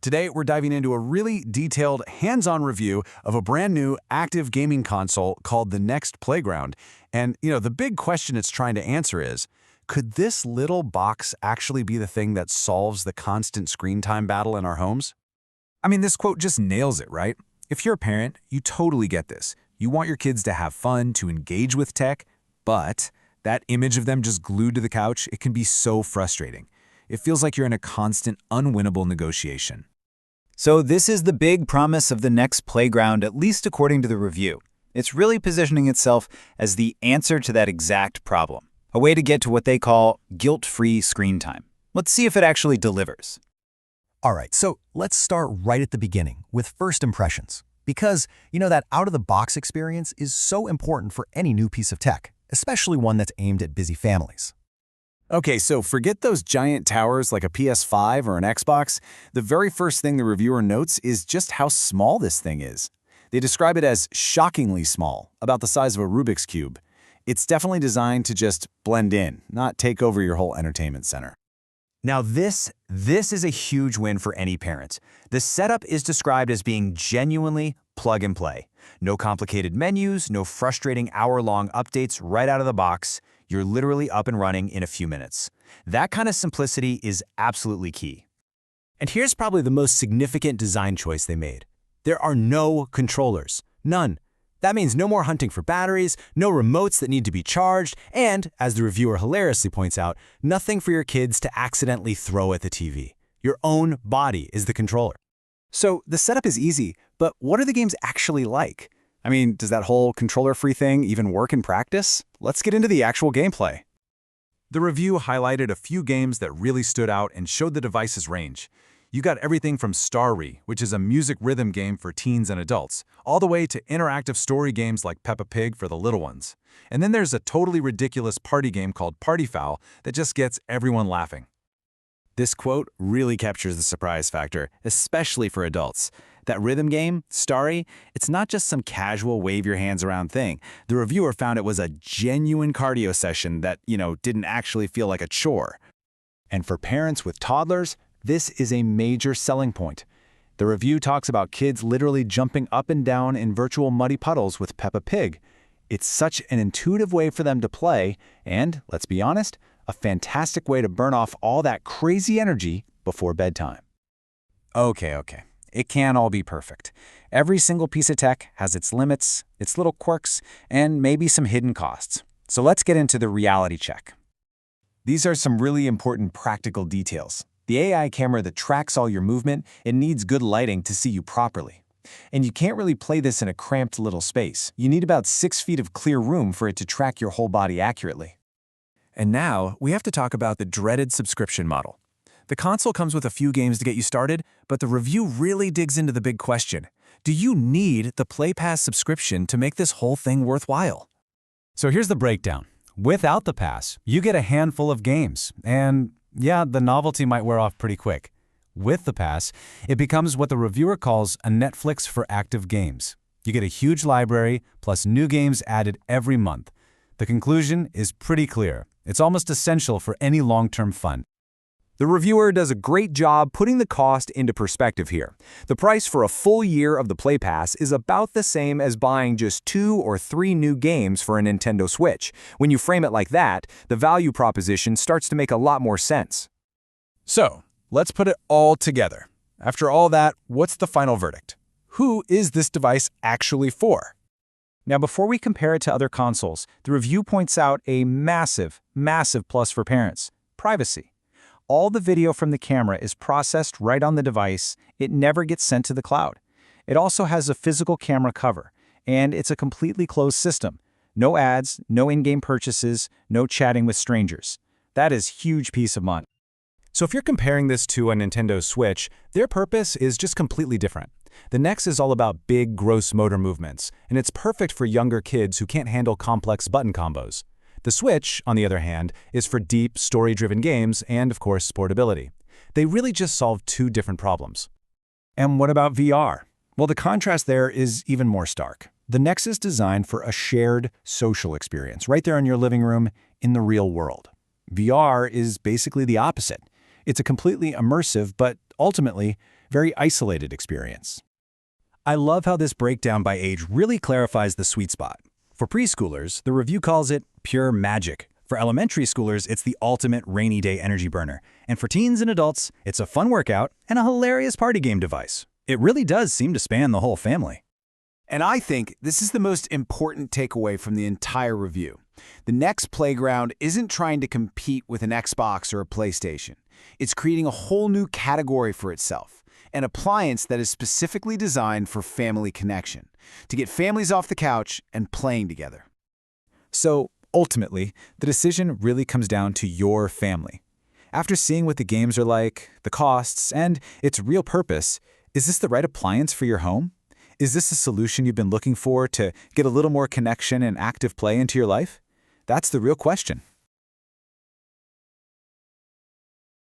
Today, we're diving into a really detailed, hands-on review of a brand new active gaming console called the Nex Playground. And, the big question it's trying to answer is, could this little box actually be the thing that solves the constant screen time battle in our homes? I mean, this quote just nails it, right? If you're a parent, you totally get this. You want your kids to have fun, to engage with tech, but that image of them just glued to the couch, it can be so frustrating. It feels like you're in a constant, unwinnable negotiation. So this is the big promise of the Nex Playground, at least according to the review. It's really positioning itself as the answer to that exact problem, a way to get to what they call guilt-free screen time. Let's see if it actually delivers. All right, so let's start right at the beginning with first impressions. Because, that out-of-the-box experience is so important for any new piece of tech, especially one that's aimed at busy families. Okay, so forget those giant towers like a PS5 or an Xbox. The very first thing the reviewer notes is just how small this thing is. They describe it as shockingly small, about the size of a Rubik's Cube. It's definitely designed to just blend in, not take over your whole entertainment center. Now this is a huge win for any parent. The setup is described as being genuinely plug and play. No complicated menus, no frustrating hour-long updates right out of the box. You're literally up and running in a few minutes. That kind of simplicity is absolutely key. And here's probably the most significant design choice they made. There are no controllers. None. That means no more hunting for batteries, no remotes that need to be charged, and, as the reviewer hilariously points out, nothing for your kids to accidentally throw at the TV. Your own body is the controller. So the setup is easy, but what are the games actually like? I mean, does that whole controller-free thing even work in practice? Let's get into the actual gameplay. The review highlighted a few games that really stood out and showed the device's range. You got everything from Starri, which is a music rhythm game for teens and adults, all the way to interactive story games like Peppa Pig for the little ones. And then there's a totally ridiculous party game called Party Foul that just gets everyone laughing. This quote really captures the surprise factor, especially for adults. That rhythm game, Starri, it's not just some casual wave-your-hands-around thing. The reviewer found it was a genuine cardio session that, didn't actually feel like a chore. And for parents with toddlers, this is a major selling point. The review talks about kids literally jumping up and down in virtual muddy puddles with Peppa Pig. It's such an intuitive way for them to play, and, let's be honest, a fantastic way to burn off all that crazy energy before bedtime. Okay. It can't all be perfect. Every single piece of tech has its limits, its little quirks, and maybe some hidden costs. So let's get into the reality check. These are some really important practical details. The AI camera that tracks all your movement, it needs good lighting to see you properly. And you can't really play this in a cramped little space. You need about 6 feet of clear room for it to track your whole body accurately. And now, we have to talk about the dreaded subscription model. The console comes with a few games to get you started, but the review really digs into the big question. Do you need the Play Pass subscription to make this whole thing worthwhile? So here's the breakdown. Without the pass, you get a handful of games, and yeah, the novelty might wear off pretty quick. With the pass, it becomes what the reviewer calls a Netflix for active games. You get a huge library, plus new games added every month. The conclusion is pretty clear. It's almost essential for any long-term fun. The reviewer does a great job putting the cost into perspective here. The price for a full year of the Play Pass is about the same as buying just 2 or 3 new games for a Nintendo Switch. When you frame it like that, the value proposition starts to make a lot more sense. So, let's put it all together. After all that, what's the final verdict? Who is this device actually for? Now, before we compare it to other consoles, the review points out a massive plus for parents: privacy. All the video from the camera is processed right on the device. It never gets sent to the cloud. It also has a physical camera cover, and it's a completely closed system. No ads, no in-game purchases, no chatting with strangers. That is huge peace of mind. So if you're comparing this to a Nintendo Switch, their purpose is just completely different. The Nex is all about big, gross motor movements, and it's perfect for younger kids who can't handle complex button combos. The Switch, on the other hand, is for deep, story-driven games and, of course, portability. They really just solve 2 different problems. And what about VR? Well, the contrast there is even more stark. The Nex is designed for a shared social experience, right there in your living room, in the real world. VR is basically the opposite. It's a completely immersive, but ultimately very isolated experience. I love how this breakdown by age really clarifies the sweet spot. For preschoolers, the review calls it pure magic. For elementary schoolers, it's the ultimate rainy day energy burner. And for teens and adults, it's a fun workout and a hilarious party game device. It really does seem to span the whole family. And I think this is the most important takeaway from the entire review. The Nex Playground isn't trying to compete with an Xbox or a PlayStation. It's creating a whole new category for itself, an appliance that is specifically designed for family connection, to get families off the couch and playing together. So, ultimately, the decision really comes down to your family. After seeing what the games are like, the costs, and its real purpose, is this the right appliance for your home? Is this a solution you've been looking for to get a little more connection and active play into your life? That's the real question.